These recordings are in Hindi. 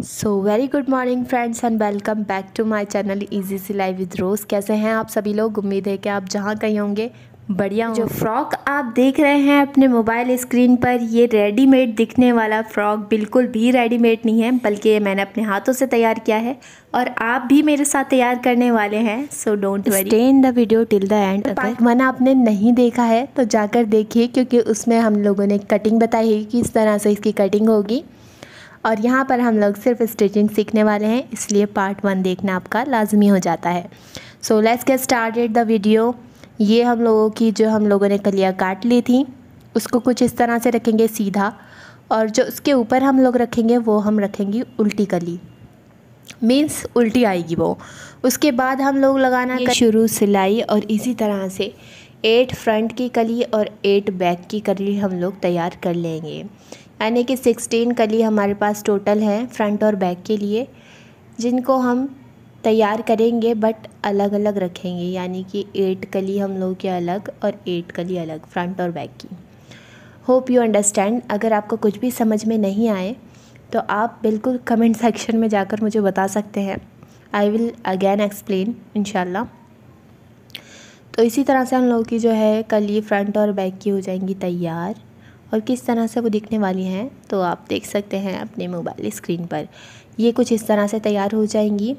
So very good morning friends and welcome back to my channel easy sea life with Rose. कैसे हैं आप सभी लोग? उम्मीद है कि आप जहाँ कहीं होंगे बढ़िया हो। जो फ्रॉक आप देख रहे हैं अपने मोबाइल स्क्रीन पर, ये रेडीमेड दिखने वाला फ्रॉक बिल्कुल भी रेडीमेड नहीं है, बल्कि ये मैंने अपने हाथों से तैयार किया है और आप भी मेरे साथ तैयार करने वाले हैं। So don't worry, stay in the video till the end. Part 1 आपने नहीं देखा है तो जाकर देखिए, क्योंकि उसमें हम लोगों ने कटिंग बताई है कि किस तरह से इसकी कटिंग होगी। और यहाँ पर हम लोग सिर्फ स्टिचिंग सीखने वाले हैं, इसलिए पार्ट 1 देखना आपका लाजमी हो जाता है। So let's get started the video. ये हम लोगों की जो हम लोगों ने कलियाँ काट ली थी उसको कुछ इस तरह से रखेंगे सीधा, और जो उसके ऊपर हम लोग रखेंगे वो हम रखेंगे उल्टी कली, मीन्स उल्टी आएगी वो। उसके बाद हम लोग लगाना शुरू सिलाई, और इसी तरह से 8 फ्रंट की कली और 8 बैक की कली हम लोग तैयार कर लेंगे। यानी कि 16 कली हमारे पास टोटल है फ्रंट और बैक के लिए, जिनको हम तैयार करेंगे बट अलग अलग रखेंगे। यानी कि 8 कली हम लोग के अलग और 8 कली अलग फ्रंट और बैक की। Hope you understand. अगर आपको कुछ भी समझ में नहीं आए तो आप बिल्कुल कमेंट सेक्शन में जाकर मुझे बता सकते हैं। आई विल अगेन एक्सप्लेन इंशाल्लाह। तो इसी तरह से हम लोग की जो है कली फ्रंट और बैक की हो जाएंगी तैयार, और किस तरह से वो दिखने वाली हैं तो आप देख सकते हैं अपने मोबाइल स्क्रीन पर। ये कुछ इस तरह से तैयार हो जाएंगी।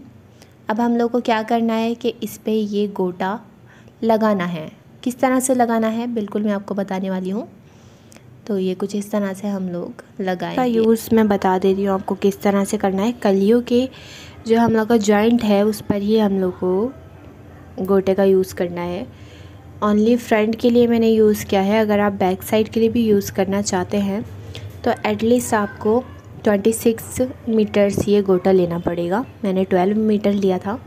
अब हम लोग को क्या करना है कि इस पे ये गोटा लगाना है। किस तरह से लगाना है बिल्कुल मैं आपको बताने वाली हूँ। तो ये कुछ इस तरह से हम लोग लगाएंगे। का यूज़ मैं बता दे रही हूँ आपको किस तरह से करना है। कलियों के जो हम लोग का जॉइंट है उस पर ही हम लोग को गोटे का यूज़ करना है। ओनली फ्रंट के लिए मैंने यूज़ किया है। अगर आप बैक साइड के लिए भी यूज़ करना चाहते हैं तो एटलीस्ट आपको 26 मीटर्स ये गोटा लेना पड़ेगा। मैंने 12 मीटर लिया था,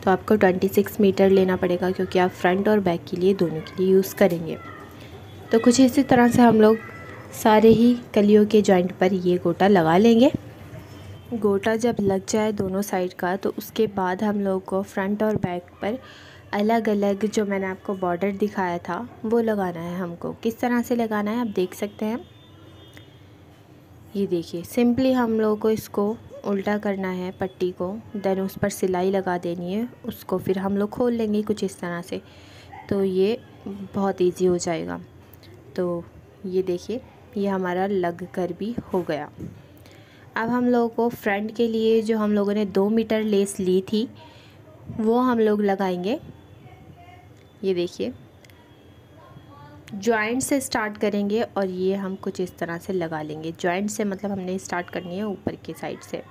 तो आपको 26 मीटर लेना पड़ेगा, क्योंकि आप फ्रंट और बैक के लिए दोनों के लिए यूज़ करेंगे। तो कुछ इसी तरह से हम लोग सारे ही कलियों के जॉइंट पर ये गोटा लगा लेंगे। गोटा जब लग जाए दोनों साइड का, तो उसके बाद हम लोग को फ्रंट और बैक पर अलग अलग जो मैंने आपको बॉर्डर दिखाया था वो लगाना है। हमको किस तरह से लगाना है आप देख सकते हैं। ये देखिए, सिंपली हम लोगों को इसको उल्टा करना है पट्टी को, देन उस पर सिलाई लगा देनी है। उसको फिर हम लोग खोल लेंगे कुछ इस तरह से, तो ये बहुत इजी हो जाएगा। तो ये देखिए, ये हमारा लग कर भी हो गया। अब हम लोगों को फ्रंट के लिए जो हम लोगों ने 2 मीटर लेस ली थी वो हम लोग लगाएंगे। ये देखिए, जॉइंट से स्टार्ट करेंगे और ये हम कुछ इस तरह से लगा लेंगे। जॉइंट से मतलब हमने स्टार्ट करनी है ऊपर की साइड से,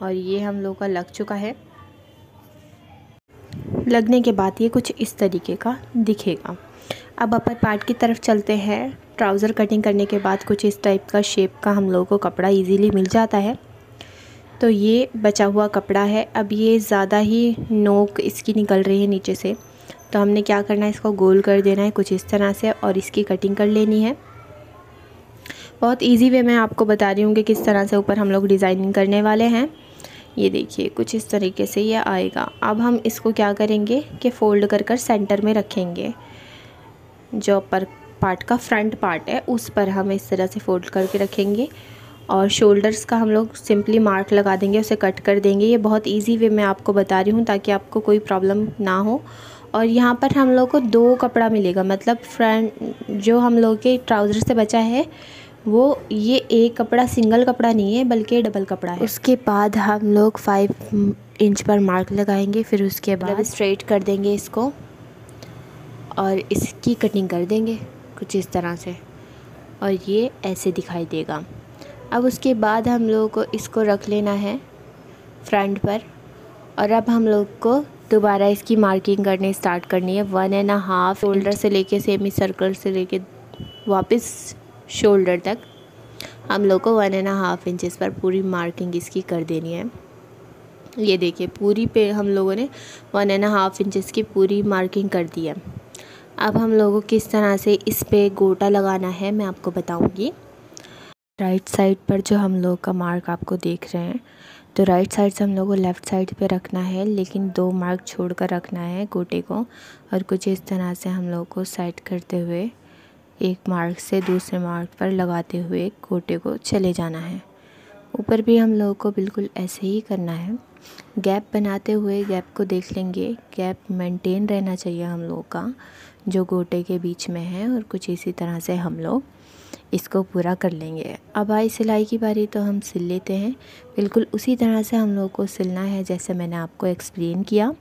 और ये हम लोग का लग चुका है। लगने के बाद ये कुछ इस तरीके का दिखेगा। अब अपर पार्ट की तरफ चलते हैं। ट्राउज़र कटिंग करने के बाद कुछ इस टाइप का शेप का हम लोगों को कपड़ा इजीली मिल जाता है। तो ये बचा हुआ कपड़ा है। अब ये ज़्यादा ही नोक इसकी निकल रही है नीचे से, तो हमने क्या करना है, इसको गोल कर देना है कुछ इस तरह से और इसकी कटिंग कर लेनी है। बहुत इजी वे में आपको बता रही हूँ कि किस तरह से ऊपर हम लोग डिज़ाइनिंग करने वाले हैं। ये देखिए, कुछ इस तरीके से ये आएगा। अब हम इसको क्या करेंगे कि फ़ोल्ड कर कर सेंटर में रखेंगे। जो अपर पार्ट का फ्रंट पार्ट है उस पर हम इस तरह से फ़ोल्ड करके रखेंगे, और शोल्डर्स का हम लोग सिंपली मार्क लगा देंगे, उसे कट कर देंगे। ये बहुत इजी वे में आपको बता रही हूँ ताकि आपको कोई प्रॉब्लम ना हो। और यहाँ पर हम लोग को 2 कपड़ा मिलेगा, मतलब फ्रंट जो हम लोग के ट्राउज़र से बचा है वो ये एक कपड़ा सिंगल कपड़ा नहीं है बल्कि डबल कपड़ा है। उसके बाद हम लोग 5 इंच पर मार्क लगाएंगे, फिर उसके बाद स्ट्रेट कर देंगे इसको और इसकी कटिंग कर देंगे कुछ इस तरह से, और ये ऐसे दिखाई देगा। अब उसके बाद हम लोगों को इसको रख लेना है फ्रंट पर, और अब हम लोग को दोबारा इसकी मार्किंग करने स्टार्ट करनी है। 1.5 शोल्डर से लेके सेमी सर्कल से लेके वापस शोल्डर तक हम लोग को 1.5 इंचेस पर पूरी मार्किंग इसकी कर देनी है। ये देखिए, पूरी पे हम लोगों ने 1.5 इंचेस की पूरी मार्किंग कर दी है। अब हम लोगों को किस तरह से इस पे गोटा लगाना है मैं आपको बताऊंगी। राइट साइड पर जो हम लोग का मार्क आपको देख रहे हैं, तो राइट साइड से हम लोग को लेफ़्ट साइड पे रखना है, लेकिन 2 मार्क छोड़कर रखना है गोटे को, और कुछ इस तरह से हम लोग को साइड करते हुए एक मार्क से दूसरे मार्क पर लगाते हुए गोटे को चले जाना है। ऊपर भी हम लोगों को बिल्कुल ऐसे ही करना है। गैप बनाते हुए गैप को देख लेंगे, गैप मेंटेन रहना चाहिए हम लोगों का जो गोटे के बीच में है, और कुछ इसी तरह से हम लोग इसको पूरा कर लेंगे। अब आई सिलाई की बारी, तो हम सिल लेते हैं। बिल्कुल उसी तरह से हम लोग को सिलना है जैसे मैंने आपको एक्सप्लेन किया।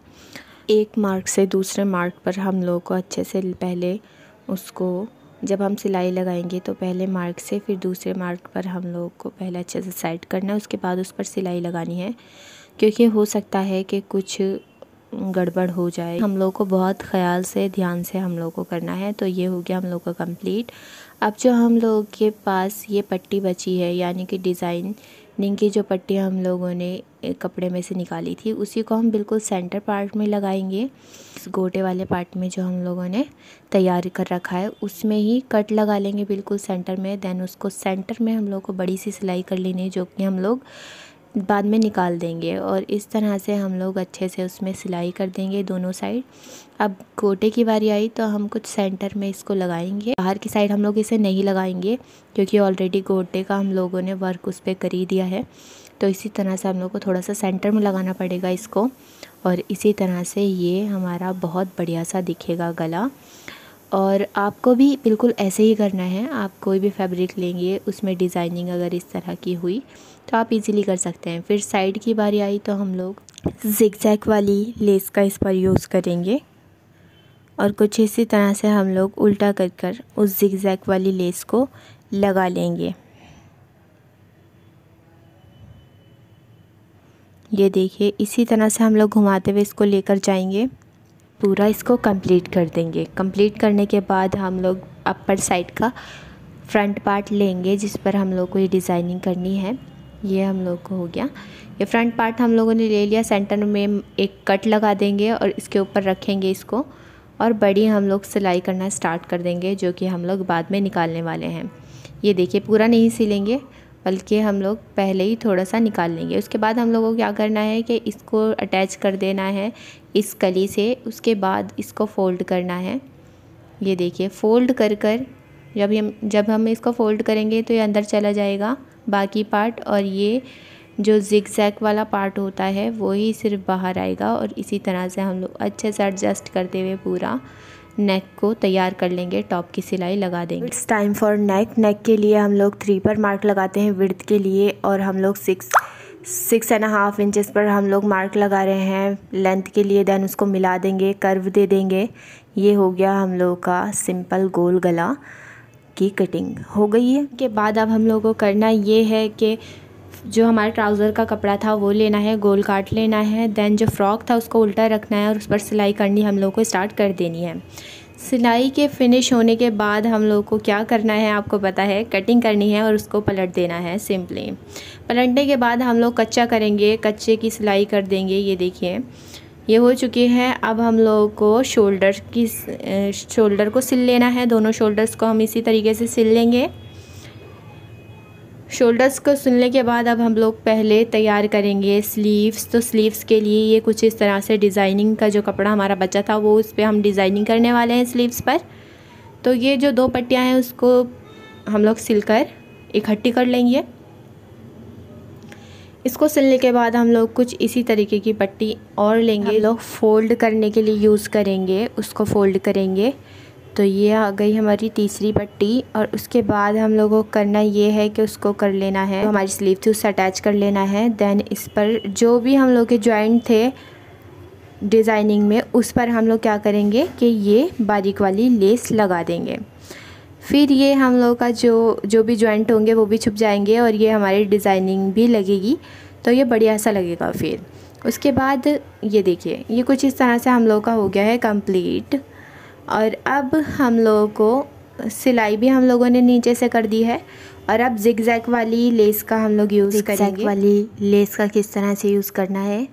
एक मार्क से दूसरे मार्क पर हम लोग को अच्छे से पहले उसको, जब हम सिलाई लगाएंगे तो पहले मार्क से फिर दूसरे मार्क पर हम लोग को पहले अच्छे से सेट करना है, उसके बाद उस पर सिलाई लगानी है, क्योंकि हो सकता है कि कुछ गड़बड़ हो जाए। हम लोग को बहुत ख्याल से ध्यान से हम लोग को करना है। तो ये हो गया हम लोग का कंप्लीट। अब जो हम लोग के पास ये पट्टी बची है, यानी कि डिज़ाइनिंग की जो पट्टी हम लोगों ने कपड़े में से निकाली थी, उसी को हम बिल्कुल सेंटर पार्ट में लगाएंगे। इस गोटे वाले पार्ट में जो हम लोगों ने तैयार कर रखा है उसमें ही कट लगा लेंगे बिल्कुल सेंटर में। देन उसको सेंटर में हम लोग को बड़ी सी सिलाई कर लेनी है, जो कि हम लोग बाद में निकाल देंगे। और इस तरह से हम लोग अच्छे से उसमें सिलाई कर देंगे दोनों साइड। अब गोटे की बारी आई तो हम कुछ सेंटर में इसको लगाएंगे। बाहर की साइड हम लोग इसे नहीं लगाएंगे, क्योंकि ऑलरेडी गोटे का हम लोगों ने वर्क उस पर कर ही दिया है। तो इसी तरह से हम लोग को थोड़ा सा सेंटर में लगाना पड़ेगा इसको, और इसी तरह से ये हमारा बहुत बढ़िया सा दिखेगा गला। और आपको भी बिल्कुल ऐसे ही करना है। आप कोई भी फैब्रिक लेंगे, उसमें डिज़ाइनिंग अगर इस तरह की हुई तो आप इजीली कर सकते हैं। फिर साइड की बारी आई तो हम लोग ज़िगज़ैग वाली लेस का इस पर यूज़ करेंगे, और कुछ इसी तरह से हम लोग उल्टा कर उस ज़िगज़ैग वाली लेस को लगा लेंगे। ये देखिए, इसी तरह से हम लोग घुमाते हुए इसको लेकर जाएंगे, पूरा इसको कंप्लीट कर देंगे। कंप्लीट करने के बाद हम लोग अपर साइड का फ्रंट पार्ट लेंगे, जिस पर हम लोग को ये डिज़ाइनिंग करनी है। ये हम लोग को हो गया। ये फ्रंट पार्ट हम लोगों ने ले लिया। सेंटर में एक कट लगा देंगे और इसके ऊपर रखेंगे इसको, और बड़ी हम लोग सिलाई करना स्टार्ट कर देंगे, जो कि हम लोग बाद में निकालने वाले हैं। ये देखिए, पूरा नहीं सिलेंगे, बल्कि हम लोग पहले ही थोड़ा सा निकाल लेंगे। उसके बाद हम लोगों को क्या करना है कि इसको अटैच कर देना है इस कली से। उसके बाद इसको फ़ोल्ड करना है। ये देखिए, फ़ोल्ड कर जब हम इसको फ़ोल्ड करेंगे तो ये अंदर चला जाएगा बाकी पार्ट, और ये जो ज़िगज़ैग वाला पार्ट होता है वो ही सिर्फ बाहर आएगा। और इसी तरह से हम लोग अच्छे से एडजस्ट करते हुए पूरा नेक को तैयार कर लेंगे, टॉप की सिलाई लगा देंगे। इट्स टाइम फॉर नेक। नेक के लिए हम लोग 3 पर मार्क लगाते हैं विड्थ के लिए, और हम लोग 6.5 इंचेस पर हम लोग मार्क लगा रहे हैं लेंथ के लिए। देन उसको मिला देंगे, कर्व दे देंगे। ये हो गया हम लोग का सिंपल गोल गला की कटिंग हो गई है। के बाद अब हम लोग को करना ये है कि जो हमारे ट्राउज़र का कपड़ा था वो लेना है, गोल काट लेना है। देन जो फ्रॉक था उसको उल्टा रखना है और उस पर सिलाई करनी हम लोग को स्टार्ट कर देनी है। सिलाई के फिनिश होने के बाद हम लोग को क्या करना है आपको पता है, कटिंग करनी है और उसको पलट देना है। सिंपली पलटने के बाद हम लोग कच्चा करेंगे, कच्चे की सिलाई कर देंगे। ये देखिए, ये हो चुकी है। अब हम लोग को शोल्डर को सिल लेना है। दोनों शोल्डर्स को हम इसी तरीके से सिल लेंगे। शोल्डर्स को सिलने के बाद अब हम लोग पहले तैयार करेंगे स्लीव्स। तो स्लीव्स के लिए ये कुछ इस तरह से डिज़ाइनिंग का जो कपड़ा हमारा बचा था वो उस पर हम डिज़ाइनिंग करने वाले हैं स्लीव्स पर। तो ये जो 2 पट्टियाँ हैं उसको हम लोग सिलकर इकट्ठी कर लेंगे। इसको सिलने के बाद हम लोग कुछ इसी तरीके की पट्टी और लेंगे, हम लोग फ़ोल्ड करने के लिए यूज़ करेंगे, उसको फ़ोल्ड करेंगे। तो ये आ गई हमारी तीसरी पट्टी। और उसके बाद हम लोगों को करना ये है कि उसको कर लेना है, तो हमारी स्लीव थी उससे अटैच कर लेना है। देन इस पर जो भी हम लोग के जॉइंट थे डिज़ाइनिंग में, उस पर हम लोग क्या करेंगे कि ये बारीक वाली लेस लगा देंगे। फिर ये हम लोग का जो भी जॉइंट होंगे वो भी छुप जाएंगे और ये हमारी डिज़ाइनिंग भी लगेगी, तो ये बढ़िया सा लगेगा। फिर उसके बाद ये देखिए, ये कुछ इस तरह से हम लोग का हो गया है कंप्लीट। और अब हम लोगों को सिलाई भी हम लोगों ने नीचे से कर दी है। और अब ज़िगज़ैग वाली लेस का हम लोग यूज़ करेंगे। ज़िगज़ैग वाली लेस का किस तरह से यूज़ करना है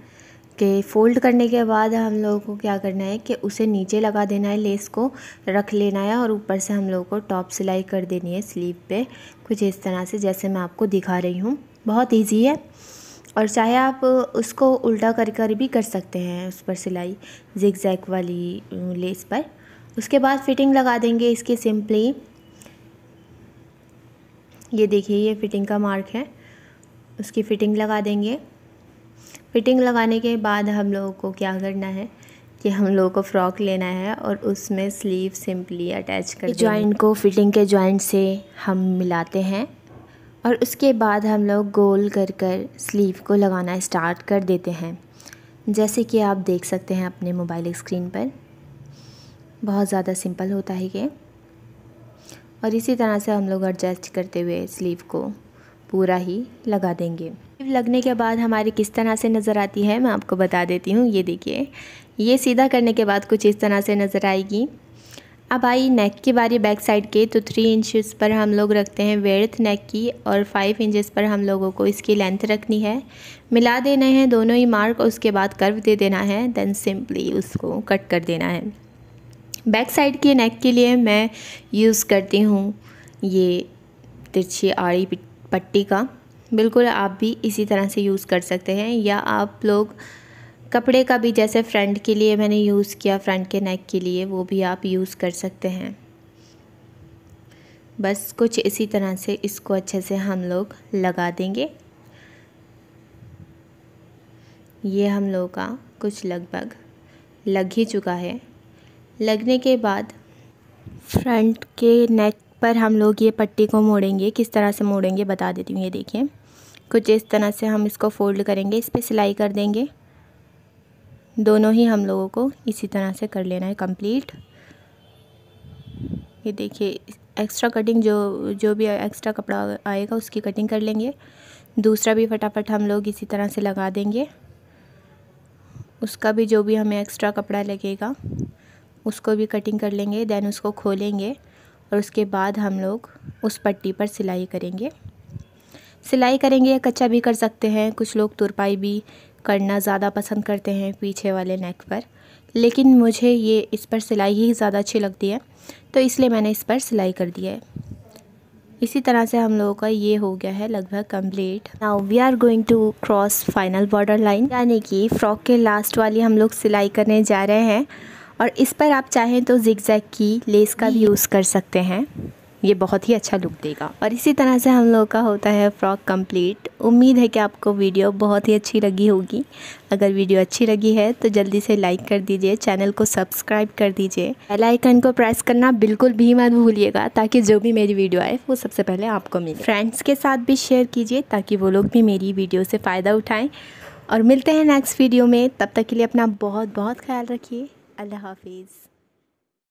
कि फ़ोल्ड करने के बाद हम लोगों को क्या करना है कि उसे नीचे लगा देना है, लेस को रख लेना है और ऊपर से हम लोगों को टॉप सिलाई कर देनी है स्लीव पे, कुछ इस तरह से जैसे मैं आपको दिखा रही हूँ। बहुत ईजी है, और चाहे आप उसको उल्टा कर भी कर सकते हैं उस पर सिलाई ज़िगज़ैग वाली लेस पर। उसके बाद फ़िटिंग लगा देंगे इसकी सिंपली। ये देखिए, ये फ़िटिंग का मार्क है उसकी फ़िटिंग लगा देंगे। फ़िटिंग लगाने के बाद हम लोगों को क्या करना है कि हम लोगों को फ़्रॉक लेना है और उसमें स्लीव सिंपली अटैच कर देंगे। जॉइंट को फ़िटिंग के जॉइंट से हम मिलाते हैं और उसके बाद हम लोग गोल कर स्लीव को लगाना स्टार्ट कर देते हैं, जैसे कि आप देख सकते हैं अपने मोबाइल स्क्रीन पर। बहुत ज़्यादा सिंपल होता है ये। और इसी तरह से हम लोग एडजस्ट करते हुए स्लीव को पूरा ही लगा देंगे। स्लीव लगने के बाद हमारी किस तरह से नज़र आती है मैं आपको बता देती हूँ। ये देखिए, ये सीधा करने के बाद कुछ इस तरह से नज़र आएगी। अब आई नेक की बारी बैक साइड के, तो 3 इंचेस पर हम लोग रखते हैं विड्थ नेक की और 5 इंचेस पर हम लोगों को इसकी लेंथ रखनी है। मिला देना है दोनों ही मार्क और उसके बाद कर्व दे देना है, देन सिंपली उसको कट कर देना है। बैक साइड के नेक के लिए मैं यूज़ करती हूँ ये तिरछी आड़ी पट्टी का। बिल्कुल आप भी इसी तरह से यूज़ कर सकते हैं, या आप लोग कपड़े का भी जैसे फ्रंट के लिए मैंने यूज़ किया, फ्रंट के नेक के लिए, वो भी आप यूज़ कर सकते हैं। बस कुछ इसी तरह से इसको अच्छे से हम लोग लगा देंगे। ये हम लोगों का कुछ लगभग लग ही चुका है। लगने के बाद फ्रंट के नेक पर हम लोग ये पट्टी को मोड़ेंगे। किस तरह से मोड़ेंगे बता देती हूँ। ये देखिए, कुछ इस तरह से हम इसको फोल्ड करेंगे, इस पर सिलाई कर देंगे। दोनों ही हम लोगों को इसी तरह से कर लेना है कंप्लीट। ये देखिए, एक्स्ट्रा कटिंग जो भी एक्स्ट्रा कपड़ा आएगा उसकी कटिंग कर लेंगे। दूसरा भी फटाफट हम लोग इसी तरह से लगा देंगे। उसका भी जो भी हमें एक्स्ट्रा कपड़ा लगेगा उसको भी कटिंग कर लेंगे। देन उसको खोलेंगे और उसके बाद हम लोग उस पट्टी पर सिलाई करेंगे। सिलाई करेंगे या कच्चा भी कर सकते हैं। कुछ लोग तुरपाई भी करना ज़्यादा पसंद करते हैं पीछे वाले नेक पर, लेकिन मुझे ये इस पर सिलाई ही ज़्यादा अच्छी लगती है, तो इसलिए मैंने इस पर सिलाई कर दिया है। इसी तरह से हम लोगों का ये हो गया है लगभग complete. Now we are going to cross final border line, यानी कि फ्रॉक के लास्ट वाली हम लोग सिलाई करने जा रहे हैं। और इस पर आप चाहें तो जिगजैग की लेस का भी यूज़ कर सकते हैं, ये बहुत ही अच्छा लुक देगा। और इसी तरह से हम लोग का होता है फ्रॉक कंप्लीट। उम्मीद है कि आपको वीडियो बहुत ही अच्छी लगी होगी। अगर वीडियो अच्छी लगी है तो जल्दी से लाइक कर दीजिए, चैनल को सब्सक्राइब कर दीजिए, बेल आइकन को प्रेस करना बिल्कुल भी मत भूलिएगा, ताकि जो भी मेरी वीडियो आए वो सबसे पहले आपको मिले। फ्रेंड्स के साथ भी शेयर कीजिए ताकि वो लोग भी मेरी वीडियो से फ़ायदा उठाएँ। और मिलते हैं नेक्स्ट वीडियो में, तब तक के लिए अपना बहुत बहुत ख्याल रखिए। अल्लाह हाफिज़।